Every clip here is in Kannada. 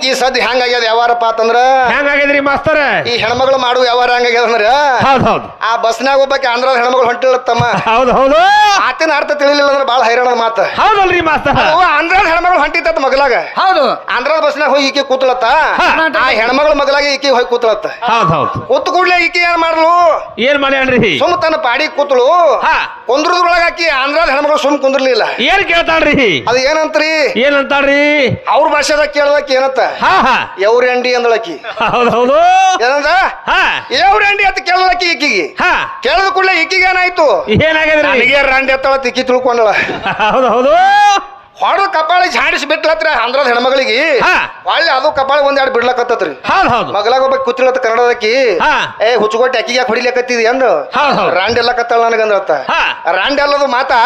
ಈಕಿ ಸದ್ ಹೆಂಗಾಗ್ಯದ ವ್ಯವಹಾರಪ್ಪ ಅಂತಂದ್ರ ಹೆಂಗಾಗ್ಯದ್ರಿ ಮಾಸ್ತರ ಈ ಹೆಣ್ಮಗಳು ಮಾಡುವ ವ್ಯವಹಾರ ಹೆಂಗಾಗ್ಯದ ಅಂದ್ರ ಹೌದು ಆ ಬಸ್ನಾಗ ಒಬ್ಬಾಕಿ ಆಂಧ್ರದ ಹೆಣ್ಮಗಳು ಹೊಂಟಿಳತ್ತಮ್ಮ ಹೌದು ಆತನ ಅರ್ಥ ತಿಳಿಲಿಲ್ಲ ಅಂದ್ರೆ ಬಾಳ ಹೈರಾಣದ ಮಾತ ಹೌದಲ್ರಿ ಮಾಸ್ತರ ಆಂಧ್ರದ ಹೆಣ್ಮಗಳು ಹೊಂಟಿತ್ತ ಮಗಲಾಗ ಹೌದು ಆಂಧ್ರದ ಬಸ್ನಾಗ ಹೋಗಿ ಈಕಿ ಕೂತ್ಲತ್ತ ಆ ಹೆಣ್ಮಗಳ ಮಗಲಾಗಿ ಈಕಿ ಹೋಗಿ ಕೂತ್ಲತ್ತ ಹೌದು ಕೂತ್ ಕೂಡ್ಲೆ ಈಕಿ ಏನ್ ಮಾಡ್ಲು ಏನ್ ಮಾಡ್ಯಾನ್ರಿ ಸುಮ್ ತನ್ನ ಪಾಡಿ ಕೂತ್ಳು ಕುಂದ್ರದ್ರೊಳಗ ಆಕಿ ಆಂಧ್ರದ ಹೆಣ್ಮಗಳು ಸುಮ್ ಕುಂದ್ರಲಿಲ್ಲ ಏನ್ ಕೇಳ್ತಾಳ್ರಿ ಅದ ಏನಂತ್ರಿ ಏನಂತಾಳ್ರಿ ಅವ್ರ ಭಾಷೆದಾಗ ಕೇಳದಕ್ಕೆ ಏನತ್ತ ಎವ್ರಂಡಿ ಅಂದಳಕಿ ಹೌದು ಏನಂದ ಎವ್ರಂಡಿ ಅಂತ ಕೇಳದಕ್ಕಿ ಈಕಿಗೆ ಕೇಳದ ಕೂಡಲೇ ಈಕಿಗೆ ಏನಾಯ್ತು ಏನಾಗ್ಯದ್ರಿ ನನಗೆ ರಂಡಿ ಎತ್ತಳ ತಿಕ್ಕಿ ತಿಳ್ಕೊಂಡಳ ಹೌದು ಹೊಡೆದ ಕಪಾಳಿ ಝಾಡಿಸಿ ಬಿಟ್ಲತ್ರ ಆಂಧ್ರದ ಹೆಣ್ಮಗಳಿಗೆ ಹೊಳ್ಳಿ ಅದು ಕಪಾಳಿ ಒಂದೆರಡು ಬಿಡ್ಲಕತ್ತತ್ರಿ ಹೌದು ಮಗಲಾಗ ಒಬ್ಬ ಕೂತಿಳತ್ತ ಕನ್ನಡದಕ್ಕಿ ಏ ಹುಚ್ಚುಗೊಟ್ಟಿ ಅಕ್ಕಿಗೆ ಯಾಕೆ ಹೊಡಿಲಕತ್ತಿದಿ ಅಂದು ರಾಂಡ್ ಎಲ್ಲ ಕತ್ತಳ ನನಗಂದ್ರತ್ತ ರಾಂಡ್ ಎಲ್ಲದು ಮಾತಾ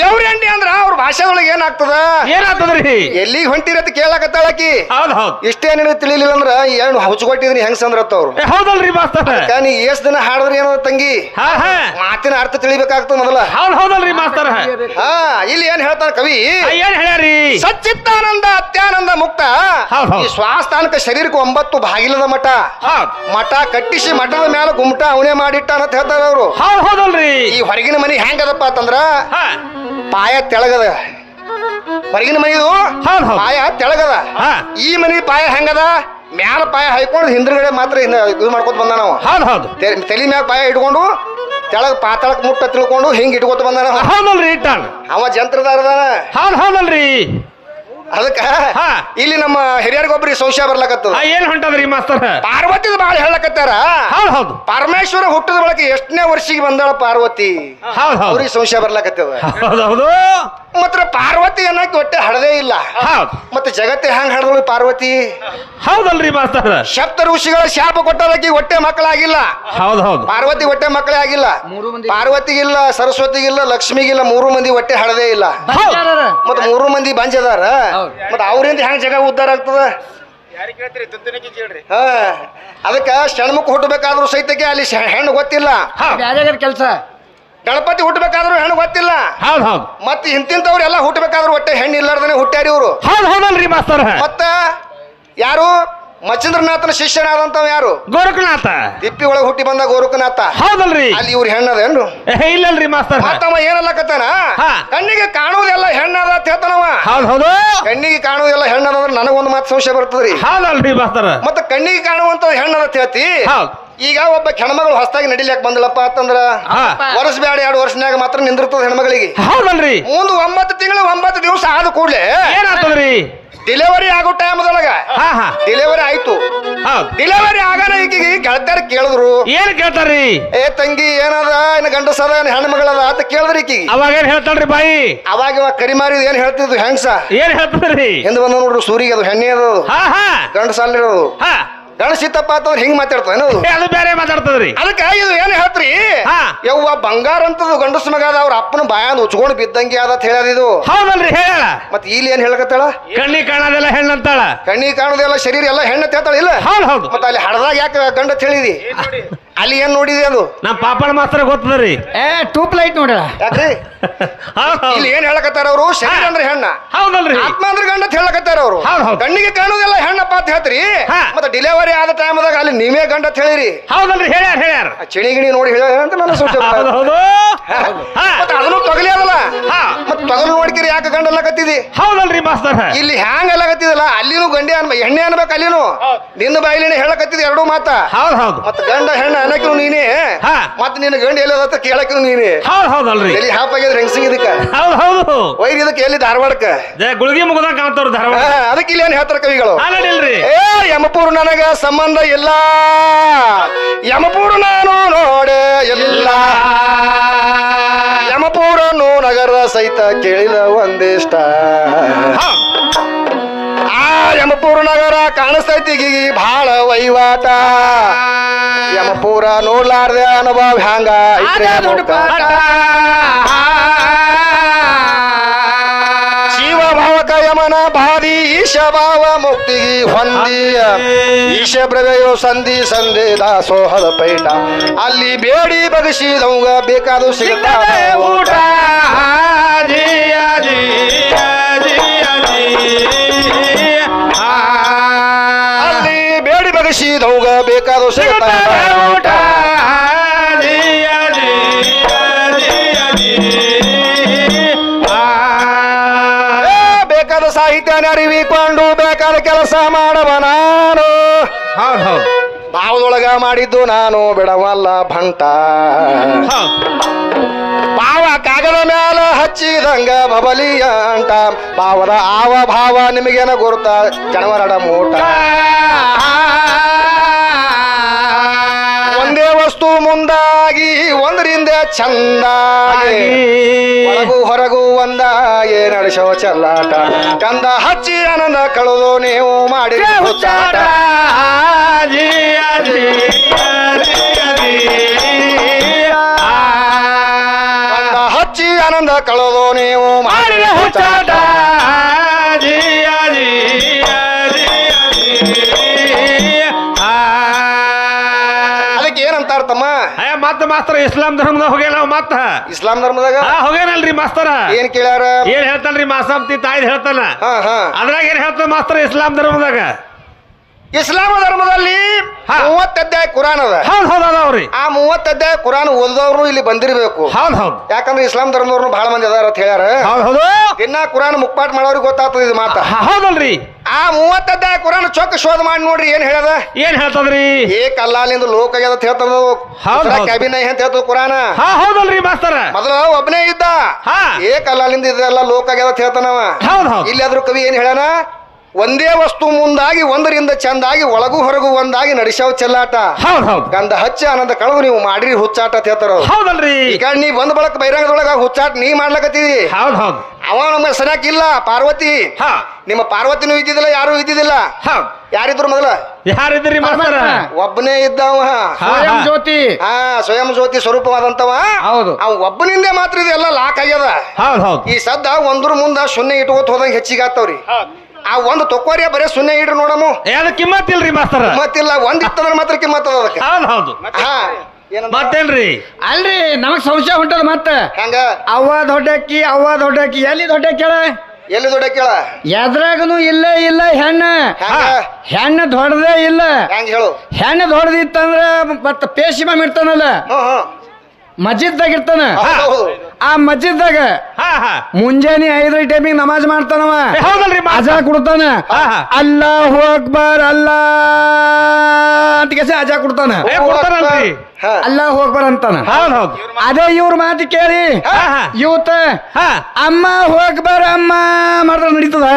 ಎವ್ರಂಡಿ ಅಂದ್ರ ಅವ್ರ ಭಾಷೆದೊಳಗೆ ಏನಾಗ್ತದ್ರಿ ಎಲ್ಲಿಗೆ ಹೊಂಟಿರತ್ ಕೇಳಕತ್ತಾಳಕಿ ಹೌದು ಇಷ್ಟೇ ನಿನಗೆ ತಿಳಿಲಿಲ್ಲ ಅಂದ್ರ ಏನು ಹುಚ್ಚುಗೊಟ್ಟಿದ್ರಿ ಹೆಂಗ್ ಸಂದ್ರತ್ತ ಅವ್ರು ಹೌದಲ್ರಿ ಮಾಸ್ತರ ನೀ ಎಷ್ಟ್ ದಿನ ಹಾಡಿದ್ರಿ ಏನೋ ತಂಗಿ ಮಾತಿನ ಅರ್ಥ ತಿಳಿಬೇಕಾಗ್ತದ ಮೊದಲ ಹೌದಲ್ರಿ ಮಾಸ್ತರ ಇಲ್ಲಿ ಏನ್ ಹೇಳ್ತಾನ ಕವಿ ಏನ್ ಹೇಳ್ಯಾರಿ ಸಚ್ಚಿತ್ತಾನಂದ ಅತ್ಯಾನಂದ ಮುಕ್ತ ಈ ಸ್ವಾಸ್ಥಾನಕ ಶರೀರಕ್ಕೆ 9 ಬಾಗಿಲದ ಮಠ ಕಟ್ಟಿಸಿ ಮಠದ ಮ್ಯಾಲ ಗುಮ್ಟ ಅವನೇ ಮಾಡಿಟ್ಟಾನ ಅಂತ ಹೇಳ್ತಾರ ಅವ್ರು ಹೌದಲ್ರಿ ಈ ಹೊರಗಿನ ಮನಿ ಹೆಂಗದಪ್ಪ ಅಂತಂದ್ರ ಪಾಯ ತೆಳಗದ ಹೊರಗಿನ ಮನಿದು ಪಾಯ ತೆಳಗದ ಈ ಮನಿ ಪಾಯ ಹೆಂಗದ ಮ್ಯಾಲ ಪಾಯ ಹಾಯ್ಕೊಂಡು ಹಿಂದ್ರಗಡೆ ಮಾತ್ರ ಇದು ಮಾಡ್ಕೊತ ಬಂದ ನಾವು ತಲೆ ಮ್ಯಾಲ ಪಾಯ ಇಟ್ಕೊಂಡು ತೆಳಗ ಪಾತಾಳಕ್ ಮುಟ್ಟ ತಿಳ್ಕೊಂಡು ಹಿಂಗ್ ಇಟ್ಕೊತ ಬಂದ ಅವ ಜಂತ್ರದಾರದಾನ ಹೌದಲ್ರಿ ಅದಕ್ಕ ಇಲ್ಲಿ ನಮ್ಮ ಹಿರಿಯರಿಗೊಬ್ರಿ ಸಂಶಯ ಬರ್ಲಕತ್ತದ ಏನ್ ಹೊಂಟದ್ರಿ ಮಾಸ್ತರ ಪಾರ್ವತಿದ ಬಾಳ ಹೇಳಕತ್ತಾರ ಹೌದು ಪರಮೇಶ್ವರ ಹುಟ್ಟಿದ ಬಳಕೆ ಎಷ್ಟನೇ ವರ್ಷಿಗೆ ಬಂದಾಳ ಪಾರ್ವತಿ ಅವ್ರಿಗೆ ಸಂಶಯ ಬರ್ಲಕತ್ತದ ಹೌದು ಮತ್ರ ಪಾರ್ವತಿ ಅನ್ನಕ್ಕೆ ಹೊಟ್ಟೆ ಹಡದೇ ಇಲ್ಲ ಮತ್ತೆ ಜಗತ್ತೆ ಹೆಂಗ್ ಹಡದಳು ಪಾರ್ವತಿ ಹೌದಲ್ರಿ ಮಾಸ್ತರ ಸಪ್ತ ಋಷಿಗಳ ಶಾಪ ಕೊಟ್ಟದಕ್ಕೆ ಹೊಟ್ಟೆ ಮಕ್ಕಳಾಗಿಲ್ಲ ಹೌದು ಪಾರ್ವತಿ ಹೊಟ್ಟೆ ಮಕ್ಕಳೇ ಆಗಿಲ್ಲ ಪಾರ್ವತಿಗಿಲ್ಲ ಸರಸ್ವತಿಗಿಲ್ಲ ಲಕ್ಷ್ಮಿಗಿಲ್ಲ 3 ಮಂದಿ ಹೊಟ್ಟೆ ಹಡದೇ ಇಲ್ಲ ಮತ್ 3 ಮಂದಿ ಬಂಜದಾರ ಮತ್ ಅವ್ರಿಂದ ಹೆಂಗ್ ಜಗ ಉದ್ಧಾರ ಆಗ್ತದ ಅದಕ್ಕ ಷಣ್ಮುಖ ಹುಟ್ಟಬೇಕಾದ್ರೂ ಸಹಿತಕ್ಕೆ ಅಲ್ಲಿ ಹೆಣ್ಣು ಗೊತ್ತಿಲ್ಲ ಕೆಲಸ ಗಣಪತಿ ಹುಟ್ಟಬೇಕಾದ್ರೂ ಹೆಣ್ಣು ಗೊತ್ತಿಲ್ಲ ಮತ್ ಇಂತಿಂತವ್ರು ಎಲ್ಲ ಹುಟ್ಟಬೇಕಾದ್ರೂ ಹೊಟ್ಟೆ ಹೆಣ್ಣು ಇಲ್ಲಾರ್ದನೆ ಹುಟ್ಟ್ಯಾರಿ ಇವರು ಹೌದಲ್ರಿ ಮಾಸ್ತರ ಮತ್ತ ಯಾರು ಮಚಂದ್ರನಾಥನ ಶಿಷ್ಯನಾದಂತವ ಯಾರು ಗೋರಖನಾಥ ತಿಪ್ಪಿ ಒಳಗೆ ಹುಟ್ಟಿ ಬಂದ ಗೋರಖನಾಥ ಹೌದಲ್ರಿ ಅಲ್ಲಿ ಇವ್ರು ಹೆಣ್ಣದೇನು ಇಲ್ಲಲ್ರಿ ಮಾಸ್ತರ ಮತ್ತವ ಏನಲ್ಲಕತ್ತಾನ ಕಣ್ಣಿಗೆ ಕಾಣುವುದೆಲ್ಲ ಹೆಣ್ಣದ ಅಂತ ಹೇಳ್ತಾನವ ಹೌದು ಕಣ್ಣಿಗೆ ಕಾಣುವುದೆಲ್ಲ ಹೆಣ್ಣದ ಅಂದ್ರೆ ನನಗೊಂದು ಮಾತು ಸಂಶಯ ಬರ್ತದ್ರಿ ಹೌದಲ್ರಿ ಮಾಸ್ತರ ಮತ್ತ ಕಣ್ಣಿಗೆ ಕಾಣುವಂತ ಹೆಣ್ಣದ ಅಂತ ಹೇಳ್ತಿ ಈಗ ಒಬ್ಬ ಹೆಣ್ಮಗಳು ಹೊಸದಾಗಿ ನಡಿಲಿಕ್ಕೆ ಬಂದಳಪ್ಪ ಅಂತಂದ್ರ ವರ್ಷ ಬ್ಯಾಡ 2 ವರ್ಷನ್ಯಾಗ ಮಾತ್ರ ನಿಂದಿರ್ತದ ಹೆಣ್ಮಗಳಿಗೆ ಹೌದಲ್ರಿ ಮುಂದ್ 9 ತಿಂಗಳು 9 ದಿವಸ ಆದ ಕೂಡ್ಲೆ ಏನಾಗ್ತದ್ರಿ ಡೆಲಿವರಿ ಆಗೋ ಟೈಮ್ದೊಳಗ ಡೆಲಿವರಿ ಆಯ್ತು ಡೆಲಿವರಿ ಆಗಾನ ಈಗಿಗೆ ಗೆಳತ್ಯಾರ ಕೇಳಿದ್ರು ಏನ್ ಕೇಳ್ತಾರ್ರಿ ಏ ತಂಗಿ ಏನದ ಏನ್ ಗಂಡಸದ ಏನ್ ಹೆಣ್ಮಗಳದ ಅಂತ ಕೇಳಿದ್ರಿ ಈಕಿಗೆ ಅವಾಗ ಏನ್ ಹೇಳ್ತಾಳ್ರಿ ಬಾಯಿ ಅವಾಗ ಇವಾಗ ಕರಿಮಾರಿದ್ ಏನ್ ಹೇಳ್ತಿದ್ವು ಹೆಂಗ್ಸ ಏನ್ ಹೇಳ್ತಾರ್ರಿ ಹಿಂದ್ ಬಂದ ನೋಡ್ರಿ ಸೂರಿಗೆ ಅದು ಹೆಣ್ಣೆ ಅದು ಗಂಡಸ ಅಲ್ಲಿರೋದು ಗಣಸಿತ್ತಪ್ಪ ಅಂತಂದ್ರೆ ಹಿಂಗ್ ಮಾತಾಡ್ತಾನ ಅದು ಬೇರೆ ಮಾತಾಡ್ತದ್ರಿ ಅದಕ್ಕ ಇದು ಏನ್ ಹೇಳ್ತ್ರಿ ಯವ್ವ ಬಂಗಾರ ಅಂತದು ಗಂಡಸ ಮಗ ಅದ ಅವ್ರ ಅಪ್ಪನ ಬಾಯಂದ್ ಉಚ್ಕೊಂಡ್ ಬಿದ್ದಂಗೆ ಅದ ಹೇಳದ ಇದು ಹೌದಲ್ರಿ ಹೇಳ ಮತ್ ಇಲ್ಲಿ ಏನ್ ಹೇಳಕತ್ತಾಳ ಕಣ್ಣಿ ಕಾಣೋದೆಲ್ಲ ಹೆಣ್ಣಂತಾಳ ಕಣ್ಣಿ ಕಾಣೋದೆಲ್ಲ ಶರೀರ ಎಲ್ಲ ಹೆಣ್ಣ ತೇತಾಳ ಇಲ್ಲ ಹೌದು ಮತ್ತ ಅಲ್ಲಿ ಹಡದಾಗ ಯಾಕೆ ಗಂಡ ಹೇಳಿದಿ ಅಲ್ಲಿ ಏನ್ ನೋಡಿದಿ ಅದು ನಮ್ ಪಾಪನ ಮಾಸ್ತರ ಗೊತ್ತದ್ರಿ ಟ್ಯೂಬ್ ಲೈಟ್ ನೋಡ ಯಾಕ್ರಿ ಇಲ್ಲಿ ಏನ್ ಹೇಳಕತ್ತಾರ ಅವ್ರು ಶರೀರ ಅಂದ್ರೆ ಹೆಣ್ಣ ಹೌದಲ್ರಿ ಆತ್ಮ ಅಂದ್ರೆ ಗಂಡ ಹೇಳಕತ್ತಾರ ಅವ್ರು ಕಣ್ಣಿಗೆ ಕಾಣೋದೆಲ್ಲ ಹೆಣ್ಣಪ್ಪ ಅಂತ ಹೇಳ್ತೀರಿ ಮತ್ತೆ ಡಿಲಿವರಿ ಆದ ಟೈಮ್ದಾಗ ಅಲ್ಲಿ ನೀವೇ ಗಂಡ ಅಂತ ಹೇಳಿರಿ ಹೌದಲ್ರಿ ಹೇಳ್ಯಾರ ಚಿಣಿ ಗಿಣಿ ನೋಡಿ ಹೇಳ್ಯಾರ ಅಂತ ನನ್ನ ಸೂಚನೆ ಮತ್ತೆ ಅದನ್ನು ತೊಗಲಿ ಅದಲ್ಲ ಮತ್ ತೊಗಲು ನೋಡ್ಕಿರಿ ಯಾಕೆ ಗಂಡ ಅಲ್ಲಕತ್ತಿದಿ ಹೌದಲ್ರಿ ಮಾಸ್ತರ ಇಲ್ಲಿ ಹ್ಯಾಂಗ ಅಲ್ಲಕತ್ತಿದಲ್ಲ ಅಲ್ಲಿನೂ ಗಂಡೆ ಎಣ್ಣೆ ಅನ್ಬೇಕು ಅಲ್ಲಿನು ನಿನ್ನ ಬಾಯಿಲಿನ ಹೇಳಕತ್ತಿದ್ 2 ಮಾತ ಹೌದು ಮತ್ ಗಂಡ ಹೆಣ್ಣ ಅನ್ನಕಿನು ನೀನೇ ಮತ್ ನಿನ್ನ ಗಂಡ ಎಲ್ಲದ ಕೇಳಕಿನು ನೀನೇ ಹೌದಲ್ರಿ ಎಲ್ಲಿ ಹಾಪಾಗಿದ್ರೆ ಹೆಂಗಸಿಗೆ ಇದಕ್ಕ ಹೌದು ವೈರ್ ಇದಕ್ಕೆ ಎಲ್ಲಿ ಧಾರವಾಡಕ್ಕ ಗುಳಿಗೆ ಮುಗದ ಕಾಣ್ತಾವ್ರ ಧಾರವಾಡ ಅದಕ್ಕೆ ಇಲ್ಲಿ ಏನ್ ಹೇಳ್ತಾರ ಕವಿಗಳು ಏ ಯಮಪೂರ್ ನನಗ ಸಂಬಂಧ ಇಲ್ಲ ಯಮಪೂರ್ ನಾನು ನೋಡೆ ಇಲ್ಲ ಯಮಪೂರನು ನಗರ ಸಹಿತ ಕೇಳಿದ ಒಂದಿಷ್ಟ ಆ ಯಮಪೂರ್ ನಗರ ಕಾಣಿಸ್ತೈತಿ ಬಹಳ ವಹಿವಾಟ ಯಮಪೂರ ನೋಡ್ಲಾರ್ದೆ ಅನುಭವ ಹ್ಯಾಂಗ ಶಿವ ಭಾವಕ ಯಮನ ಬಾದಿ ಈಶ ಭಾವ ಮುಕ್ತಿಗಿ ಹೊಂದಿ ಈಶ ಪ್ರವೆಯೋ ಸಂಧಿ ಸಂಧಿ ದಾಸೋಹದ ಪೈಟ ಅಲ್ಲಿ ಬೇಡಿ ಬಗಸಿದವಂಗ ಬೇಕಾದು ಸಿಗುತ್ತಾರೆ ಊಟ ಜಿಯ ಜಿಯ ಜಿಯ ಜಿಯ ಬೇಕಾದ ಊಟ ಜಿಯ ಜಿಯ ಜಿಯ ಜಿ. ಬೇಕಾದ ಸಾಹಿತ್ಯನ ಅರಿವಿಕೊಂಡು ಬೇಕಾದ ಕೆಲಸ ಮಾಡವ ನಾನು ಹೌದ್ ಹೌದ್ ಭಾವದೊಳಗ ಮಾಡಿದ್ದು ನಾನು ಬಿಡವಲ್ಲ ಭಂಟ ಹೌದ್ ಭಾವ ಕಾಗದ ಮ್ಯಾಲ ಹಚ್ಚಿದಂಗ ಬಬಲಿಯ ಅಂಟ ಭಾವದ ಆವ ಭಾವ ನಿಮಗೇನ ಗುರುತ ಜನವರಡ ಮೂಟ ಒಂದೇ ವಸ್ತು ಮುಂದಾಗಿ ಒಂದರಿಂದ ಚಂದಾಗಿ ಒಳಗು ಹೊರಗು ಒಂದಾಗಿ ನಡೆಸೋ ಚೆಲ್ಲಾಟ ಕಂದ ಹಚ್ಚಿ ಆನಂದ ಕಳೆದು ನೀವು ಮಾಡಿ ಹುಚ್ಚಾಟ ಜಿಯ ಜಿಯ ಜಿಯ ಜಿ. ಕಂದ ಹಚ್ಚಿ ಆನಂದ ಕಳೆದು ನೀವು ಮಾಡಿ ಹುಚ್ಚಾಟ ಜಿಯ ಜಿಯ ಜಿಯ ಜಿ. ಅದಕ್ಕೆ ಏನಂತಾರ ತಮ್ಮ ಮತ್ತ ಮಾಸ್ತರ ಇಸ್ಲಾಂ ಧರ್ಮದಾಗ ಹೋಗ್ಯಾನ ನಾವು ಮತ್ತ ಇಸ್ಲಾಂ ಧರ್ಮದಾಗ ಹೋಗ್ಯಾನಲ್ರಿ ಮಾಸ್ತರ ಏನ್ ಕೇಳ್ಯಾರ ಏನ್ ಹೇಳ್ತಾನ್ರಿ ಮಾಸಾಂತಿ ತಾಯಿ ಹೇಳ್ತಾನ ಹಾ ಹಾ ಅದ್ರಾಗ ಏನ್ ಹೇಳ್ತಾನ ಮಾಸ್ತರ ಇಸ್ಲಾಂ ಧರ್ಮದಾಗ ಇಸ್ಲಾಂ ಧರ್ಮದಲ್ಲಿ ಹಾ. 30 ಅಧ್ಯಾಯ ಕುರಾನ್ ಅದ ಹೌದ್ ಹೌದ್ ಅದಾವ್ರಿ ಆ 30 ಅಧ್ಯಾಯ ಕುರಾನ್ ಓದೋರು ಇಲ್ಲಿ ಬಂದಿರಬೇಕು ಹೌದ್ ಹೌದ್ ಯಾಕಂದ್ರೆ ಇಸ್ಲಾಂ ಧರ್ಮದವ್ರು ಬಹಳ ಮಂದಿ ಅದಾರ ಅಂತ ಹೇಳ್ಯಾರ ಹೌದ್ ಹೌದು ದಿನ ಕುರಾನ್ ಮುಕ್ಪಾಟ್ ಮಾಡೋರಿಗೆ ಗೊತ್ತಾಗ್ತದ ಇದು ಮಾತ ಹೌದಲ್ರಿ ಆ 30 ಅಧ್ಯಾಯ ಕುರಾನ್ ಚೊಕ್ಕ ಶೋಧ ಮಾಡಿ ನೋಡ್ರಿ ಏನ್ ಹೇಳ್ಯದ ಏನ್ ಹೇಳ್ತದ್ರಿ ಏಕ್ ಅಲ್ಲಾಲಿಂದ ಲೋಕ ಆಗ್ಯದ ಅಂತ ಹೇಳ್ತದ ಹೌದ್ ಹೌದ್. ಕ್ಯಾಬಿನ್ ಅಂತ ಹೇಳ್ತದ ಕುರಾನ ಹೌದಲ್ರಿ ಮಾಸ್ತರ ಮೊದಲ ಒಬ್ಬನೇ ಇದ್ದ ಹಾ. ಏಕ್ ಅಲ್ಲಾಲಿಂದ ಇದೆಲ್ಲ ಲೋಕ ಆಗ್ಯದ ಅಂತ ಹೇಳ್ತಾನವ ಹೌದ್ ಹೌದ್ ಇಲ್ಲಿ ಆದ್ರೂ ಕವಿ ಏನ್ ಹೇಳ್ಯಾನ ಒಂದೇ ವಸ್ತು ಮುಂದಾಗಿ ಒಂದರಿಂದ ಚಂದಾಗಿ ಒಳಗು ಹೊರಗು ಒಂದಾಗಿ ನಡೆಸವ್ ಚೆಲ್ಲಾಟ ಹೌದ್ ಹೌದ್ ಗಂಧ ಹಚ್ಚ ಆನಂದ ಕಳೆದು ನೀವು ಮಾಡ್ರಿ ಹುಚ್ಚಾಟ ಅಂತ ಹೇಳ್ತಾರ ಅವ್ರು. ಹೌದಲ್ರಿ ಈಗ ನೀ ಬಂದ್ ಬಳಕ ಬಹಿರಂಗದೊಳಗ ಹುಚ್ಚಾಟ ನೀ ಮಾಡ್ಲಕತ್ತಿದಿ ಹೌದ್ ಹೌದ್ ಅವ ನಮ್ಮ ಸರಿಯಾಕಿಲ್ಲ ಪಾರ್ವತಿ ಹಾ ನಿಮ್ಮ ಪಾರ್ವತಿನೂ ಇದ್ದಿದ್ದಿಲ್ಲ ಯಾರು ಇದ್ದಿದ್ದಿಲ್ಲ ಹೌದ್ ಯಾರಿದ್ರು ಮೊದಲ ಯಾರಿದ್ರಿ ಮಾಸ್ತರ ಒಬ್ಬನೇ ಇದ್ದವ ಸ್ವಯಂ ಜ್ಯೋತಿ ಹಾ ಸ್ವಯಂ ಜ್ಯೋತಿ ಸ್ವರೂಪವಾದಂತವ ಹೌದು ಅವ ಒಬ್ಬನಿಂದ ಮಾತ್ರ ಇದೆಲ್ಲ ಲಾಕ್ ಆಗ್ಯದ ಹೌದ್ ಹೌದ್ ಈ ಸದ್ದ ಒಂದ್ರ ಮುಂದ ಶೂನ್ಯ ಇಟ್ಕೋತ ಹೋದಂಗ ಹೆಚ್ಚಿಗೆ ಆಗ್ತಾವ್ರಿ ಆ ಒಂದು ತೊಕ್ಕೋರಿಯ ಬರೇ ಶೂನ್ಯ ಇಡ್ರಿ ನೋಡಮು ಅದ ಕಿಮ್ಮತ್ ಇಲ್ರಿ ಮಾಸ್ತರ ಮತ್ತಿಲ್ಲ ಒಂದ್ ಇತ್ತಂದ್ರ ಮಾತ್ರ ಕಿಮ್ಮತ್ತದ ಅದಕ್ಕೆ ಹೌದ್ ಹೌದು ಹಾ ಏನಂತ ಮತ್ತೇನ್ರಿ ಅಲ್ರಿ ನಮಗ್ ಸಂಶಯ ಹೊಂಟದ ಮತ್ತ ಹೆಂಗ ಅವ್ವ ದೊಡ್ಡಕ್ಕಿ ಎಲ್ಲಿ ದೊಡ್ಡಕ್ಕಿ ಹೇಳ ಎಲ್ಲಿ ದೊಡ್ಡ ಕೇಳ ಎದ್ರಾಗನು ಇಲ್ಲೇ ಇಲ್ಲ ಹೆಂಗ ಹೆಣ್ಣು ದೊಡ್ಡದೇ ಇಲ್ಲ ಹೆಂಗ ಹೇಳು ಹೆಣ್ಣು ದೊಡ್ಡದಿತ್ತಂದ್ರ ಮತ್ತ ಪೇಶಿಮಾಮ್ ಇರ್ತಾನಲ್ಲ ಹ್ಮ್ ಮಸ್ಜಿದ್ದಾಗ ಇರ್ತಾನ ಹೌದು ಆ ಮಸ್ಜಿದ್ದಾಗ ಹಾ ಹಾ ಮುಂಜಾನೆ 5 ಟೈಮಿಗೆ ನಮಾಜ್ ಮಾಡ್ತಾನವ ಹೌದಲ್ರಿ ಅಜಾ ಕೊಡ್ತಾನ ಹಾ, ಹಾ. ಅಲ್ಲಾಹು ಅಕ್ಬರ್ ಅಲ್ಲಾ ಅಂತ ಕೇಸಿ ಅಜಾ ಕೊಡ್ತಾನ ಕೊಡ್ತಾರಲ್ರಿ ಹಾ ಅಲ್ಲಾಹು ಅಕ್ಬರ್ ಅಂತಾನ ಹೌದ್ ಹೌದ್ ಅದೇ ಇವ್ರ ಮಾತು ಕೇಳಿ ಹಾ ಹಾ ಇವತ್ತ ಹಾ ಅಮ್ಮ ಹೋಗ್ಬಾರ ಅಮ್ಮ ಮಾಡಿದ್ರೆ ನಡೀತದ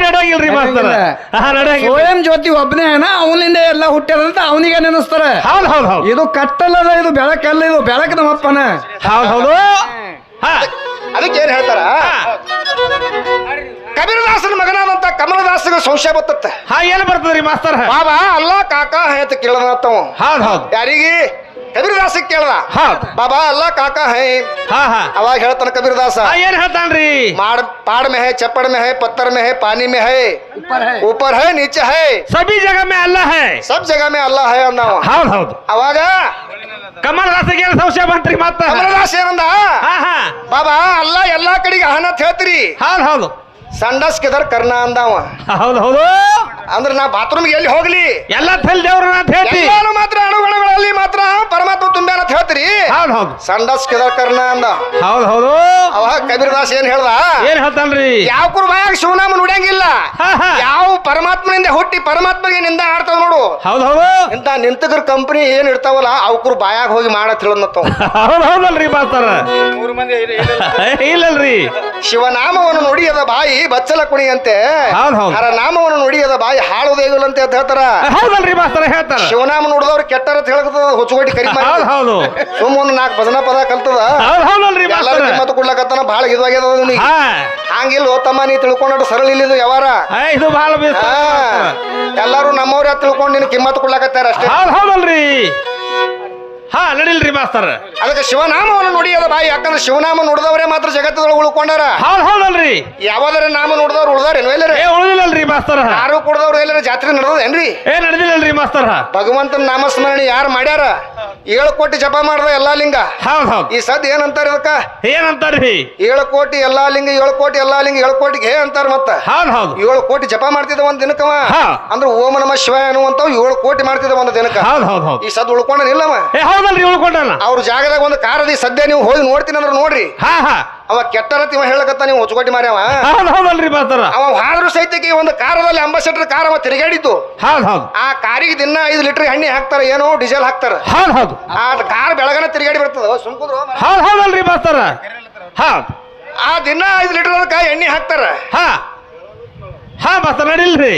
ನಡೆಯಂಗಿಲ್ರಿ ಮಾಸ್ತರ ಹಾ ನಡೆಯಂಗಿಲ್ಲ ಸ್ವಯಂ ಜ್ಯೋತಿ ಒಬ್ಬನೇ ಅವನಿಂದ ಎಲ್ಲ ಹುಟ್ಟ್ಯದಂತ ಅವನಿಗೆ ನೆನೆಸ್ತಾರ ಹೌದ್ ಹೌದ್ ಹೌದ್ ಇದು ಕಟ್ಟಲ್ಲದ ಇದು ಬೆಳಕಲ್ಲ ಇದು ಬೆಳಕು ನಮ್ಮಪ್ಪನ ಹೌದ್ ಹೌದು ಹಾ ಅದಕ್ಕೆ ಏನ್ ಹೇಳ್ತಾರ ಕಬೀರದಾಸನ ಮಗನಾದಂತ ಕಮಲದಾಸಗ ಸಂಶಯ ಬತ್ತತ್ತ ಹಾ ಏನ್ ಬರ್ತದ್ರಿ ಮಾಸ್ತರ ಬಾಬಾ ಅಲ್ಲ ಕಾಕಾ ಅಂತ ಕೇಳದತ್ತವ ಹೌದ್ ಹೌದ್ ಯಾರಿಗೆ ಕಬೀರದಾಸಕ್ಕೆ ಕೇಳ್ದ ಹೌದ್ ಬಾಬಾ ಅಲ್ಲ ಕಾಕಾ ಹೈ ಹಾ ಹಾ ಅವಾಗ ಹೇಳ್ತಾನ ಕಬೀರದಾಸ ಹಾ ಏನ್ ಹೇಳ್ತಾನ್ರಿ पाड़ में है चप्पड़ में है पत्थर में है पानी में है ऊपर है नीचे है सभी जगह में अल्लाह है सब जगह में अल्लाह है ಅಂದವ ಹೌದ್ ಹೌದ್ ಅವಾಗ ಕಮಲ್ ರಾಸಿಗೆ ಏನ್ ಸಂಶಯ ಬಂತ್ರಿ ಮತ್ತ ಕಮಲದಾಸ ಏನಂದ ಹಾ ಹಾ ಬಾಬಾ ಅಲ್ಲ ಎಲ್ಲಾ ಕಡೆಗೆ ಅಹನ ಅಂತ ಹೇಳ್ತೀರಿ ಹೌದ್ ಹೌದು ಸಂಡಸ್ ಕೆದರ್ ಕರ್ಣ ಅಂದವ ಹೌದ್ ಹೌದು ಅಂದ್ರೆ ನಾ ಬಾತ್ರೂಮ್ಗೆ ಎಲ್ಲಿ ಹೋಗ್ಲಿ ಎಲ್ಲ ತಲ್ ದೇವ್ರ ಅಂತ ಹೇಳ್ತಿ ಎಲ್ಲಾನು ಮಾತ್ರ ಅಣುಗಣಗಳಲ್ಲಿ ಮಾತ್ರ ಪರಮಾತ್ಮ ತುಂಬ್ಯಾನ ಅಂತ ಹೇಳ್ತೀರಿ ಹೌದ್ ಹೌದ್ ಸಂಡಸ್ ಕೆದರ್ ಕರ್ಣ ಅಂದ ಹೌದ್ ಹೌದು ಅವಾಗ ಕಬೀರದಾಸ್ ಏನ್ ಹೇಳ್ದ ಏನ್ ಹೇಳ್ತಾನ್ರಿ ಯಾವ ಕುರು ಬಾಯಾಗ ಶಿವನಾಮ ನುಡಿಯಂಗಿಲ್ಲ ಹಾ ಹಾ ಯಾವ ಪರಮಾತ್ಮನಿಂದ ಹುಟ್ಟಿ ಪರಮಾತ್ಮಗೆ ನಿಂದ ಆಡ್ತಾವ ನೋಡು ಹೌದ್ ಹೌದು ಇಂತ ನಿಂತಗರ್ ಕಂಪನಿ ಏನ್ ಇರ್ತಾವಲ್ಲ ಅವಕರು ಬಾಯಾಗ ಹೋಗಿ ಮಾಡತ್ ಹೇಳನ್ನತ್ತವ ಹೌದ್ ಹೌದಲ್ರಿ ಮಾಸ್ತರ ಇಲ್ಲಲ್ರಿ ಶಿವನಾಮವನ್ನು ನುಡಿಯದ ಬಾಯಿ ಬಚ್ಚಲ ಕುಣಿಯಂತೆ ಹೌದ್ ಹೌದ್ ಹರನಾಮವನ್ನು ನುಡಿಯದ ಬಾಯಿ ಹಾಳುದೇಗುಲಂತೆ ಅಂತ ಹೇಳ್ತಾರ ಹೌದಲ್ರಿ ಮಾಸ್ತರ ಹೇಳ್ತಾರ ಶಿವನಾಮ ನುಡಿದವ್ರು ಕೆಟ್ಟರ ಅಂತ ಹೇಳ್ತದ ಹುಚ್ಚುಗೋಟಿ ಕರಿ ಹೌದ್ ಹೌದು ಸುಮ್ ಒಂದ್ 4 ಭಜನಾ ಪದ ಕಲ್ತದ ಹೌದ್ ಹೌದಲ್ರಿ ಎಲ್ಲಾರು ಮಾಸ್ತರ ಕಿಮ್ಮತ್ತು ಕೊಡ್ಲಕತ್ತಾನ ಬಾಳ ಇದಾಗ್ಯದ ಅವ್ನಿಗೆ ಹಾ ಹಂಗಿಲ್ಲ ಓತಮ್ಮ ನೀ ತಿಳ್ಕೊಂಡ ಸರಳ ಇಲ್ಲಿದು ವ್ಯವಹಾರ ಇದು ಬಹಳ ಹಾ ಎಲ್ಲಾರು ನಮ್ಮವ್ರ ತಿಳ್ಕೊಂಡು ನಿನ್ ಕಿಮ್ಮತ್ತು ಕೊಡ್ಲಕತ್ತಾರ ಅಷ್ಟೇ ಹೌದ್ ಹೌದಲ್ರಿ ಹಾ ನಡಿಲ್ರಿ ಮಾಸ್ತರ ಅದಕ್ಕೆ ಶಿವನಾಮವನ್ನು ನುಡಿಯದ ಬಾಯಿ ಯಾಕಂದ್ರೆ ಶಿವನಾಮ ನುಡಿದವರೇ ಮಾತ್ರ ಜಗತ್ತದೊಳಗೆ ಉಳ್ಕೊಂಡಾರ ಹೌದ್ ಹೌದಲ್ರಿ ಯಾವ್ದಾರ ನಾಮ ನುಡಿದವ್ರು ಉಳ್ದಾರೇನು ಎಲ್ಲರೇ ಏ ಉಳಿದಿಲ್ಲಲ್ರಿ ಮಾಸ್ತರ ಯಾರು ಕುಡ್ದವ್ರು ಎಲ್ಲರ ಜಾತ್ರೆ ನಡೆದೇನ್ರಿ ಏ ನಡೆದಿಲ್ಲಲ್ರಿ ಮಾಸ್ತರ ಭಗವಂತನ ನಾಮಸ್ಮರಣೆ ಯಾರು ಮಾಡ್ಯಾರ 7 ಕೋಟಿ ಜಪ ಮಾಡ್ದ ಎಲ್ಲಾ ಲಿಂಗ ಹೌದ್ ಹೌದ್ ಈ ಸದ್ ಏನಂತಾರ ಇದಕ್ಕ ಏನಂತಾರ್ರಿ 7 ಕೋಟಿ ಎಲ್ಲಾ ಲಿಂಗ 7 ಕೋಟಿ ಎಲ್ಲಾ ಲಿಂಗ 7 ಕೋಟಿಗೆ ಅಂತಾರ ಮತ್ತ ಹೌದ್ ಹೌದ್ 7 ಕೋಟಿ ಜಪ ಮಾಡ್ತಿದ್ದ ಒಂದ್ ದಿನಕ್ಕವ ಹಾ. ಅಂದ್ರೆ ಓಂ ನಮ ಶಿವಾಯ ಅನ್ನುವಂತವ್ 7 ಕೋಟಿ ಮಾಡ್ತಿದ್ದ ಒಂದ್ ದಿನಕ್ಕ ಹೌದ್ ಹೌದ್ ಹೌದ್ ಈ ಸದ್ ಉಳ್ಕೊಂಡನಿಲ್ಲವ ಹೌದಲ್ರಿ ಉಳ್ಕೊಂಡಲ್ಲ ಅವ್ರ ಜಾಗದಾಗ ಒಂದು ಕಾರದಿ ಸದ್ಯ ನೀವು ಹೋಗಿ ನೋಡ್ತೀನಿ ಅಂದ್ರೆ ನೋಡ್ರಿ ಹಾ ಹಾ ಅವ ಕೆಟ್ಟರತಿ ಇವ ಹೇಳಕತ್ತ ನೀವು ಹೊಚ್ಕೋಟಿ ಮಾರ್ಯಾವ ಹೌದ್ ಹೌದಲ್ರಿ ಮಾಸ್ತರ ಅವ ಹಾದ್ರು ಸಹಿತಕ್ಕೆ ಒಂದು ಕಾರದಲ್ಲಿ ಅಂಬಾಸೆಡರ್ ಕಾರ್ ಅವ ತಿರುಗಾಡಿತ್ತು ಹೌದ್ ಹೌದ್ ಆ ಕಾರಿಗೆ ದಿನ 5 ಲೀಟರ್ ಎಣ್ಣೆ ಹಾಕ್ತಾರ ಏನೋ ಡೀಸೆಲ್ ಹಾಕ್ತಾರ ಹೌದ್ ಹೌದು ಆ ಕಾರ್ ಬೆಳಗನ ತಿರುಗಾಡಿ ಬರ್ತದ ಸುಮ್ಕುದ್ರು ಹೌದ್ ಹೌದಲ್ರಿ ಮಾಸ್ತರ ಹೌದ್ ಆ ದಿನ 5 ಲೀಟರ್ ಅದಕ್ಕ ಎಣ್ಣೆ ಹಾಕ್ತಾರ ಹಾ ಹಾ ಮಾಸ್ತರ ನಡಿಲ್ರಿ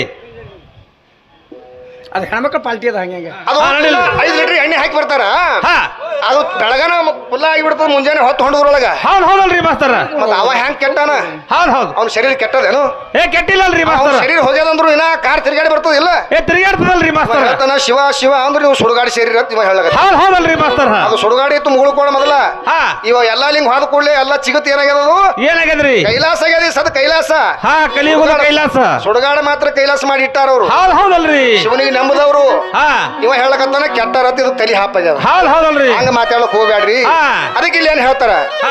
ಅದು ಹೆಣ್ಮಕ್ಳ ಪಾಲ್ಟಿ ಅದ ಹಂಗೆ ಅದು 5 ಲೀಟರ್ ಎಣ್ಣೆ ಹಾಕಿ ಬರ್ತಾರ ಹಾ ಅದು ಬೆಳಗನ ಫುಲ್ಲ ಆಗಿಬಿಡ್ತದ ಮುಂಜಾನೆ ಹೊತ್ತು ಹೊಂಡದ್ರೊಳಗ ಹೌದ್ ಹೌದಲ್ರಿ ಮಾಸ್ತರ ಮತ್ತ ಅವ ಹೆಂಗ್ ಕೆಟ್ಟಾನ ಹೌದ್ ಹೌದ್ ಅವ್ನ ಶರೀರ ಕೆಟ್ಟದೇನು ಕೆಟ್ಟಿಲ್ಲಲ್ರಿ ಅವ್ನ ಮಾಸ್ತರ ಶರೀರ ಹೋಗ್ಯದಂದ್ರು ಇನ್ನ ಕಾರ್ ತಿರುಗಾಡಿ ಬರ್ತದಿಲ್ಲ ತಿರುಗಾಡ್ತದಲ್ರಿ ಮಾಸ್ತರ ಹೇಳ್ತಾನ ಶಿವ ಶಿವ ಅಂದ್ರೆ ನೀವು ಸುಡುಗಾಡಿ ಸೇರಿ ಇವ ಹೇಳಕ ಹೌದ್ ಹೌದಲ್ರಿ ಮಾಸ್ತರ ಅದು ಸುಡುಗಾಡಿ ಇತ್ತು ಮುಗುಳ್ಕೊಳ ಮೊದಲ ಹಾ ಇವ ಎಲ್ಲಾ ಲಿಂಗ್ ಹೋದ ಕೂಡಲೇ ಎಲ್ಲಾ ಚಿಗತ್ ಏನಾಗ್ಯದದು ಏನಾಗ್ಯದ್ರಿ ಕೈಲಾಸ ಆಗ್ಯದ ಸದ್ ಕೈಲಾಸ ಹಾ ಕಲಿಯುಗದ ಕೈಲಾಸ ಸುಡುಗಾಡ ಮಾತ್ರ ಕೈಲಾಸ ಮಾಡಿ ಇಟ್ಟಾರ ಅವ್ರು ಹೌದ್ ಹೌದಲ್ರಿ ಶಿವನಿಗೆ ನಂಬದವ್ರು ಹಾ ಇವ ಹೇಳಕತ್ತಾನ ಕೆಟ್ಟ ರತಿ ಇದು ತಲಿ ಹಾಪಾಗ್ಯದ ಹೌದ್ ಹೌದಲ್ರಿ ಹಂಗ ಮಾತಾಡಕ್ ಹೋಗ್ಬ್ಯಾಡ್ರಿ ಹಾ. ಅದಕ್ಕೆ ಇಲ್ಲಿ ಏನ್ ಹೇಳ್ತಾರ ಹಾ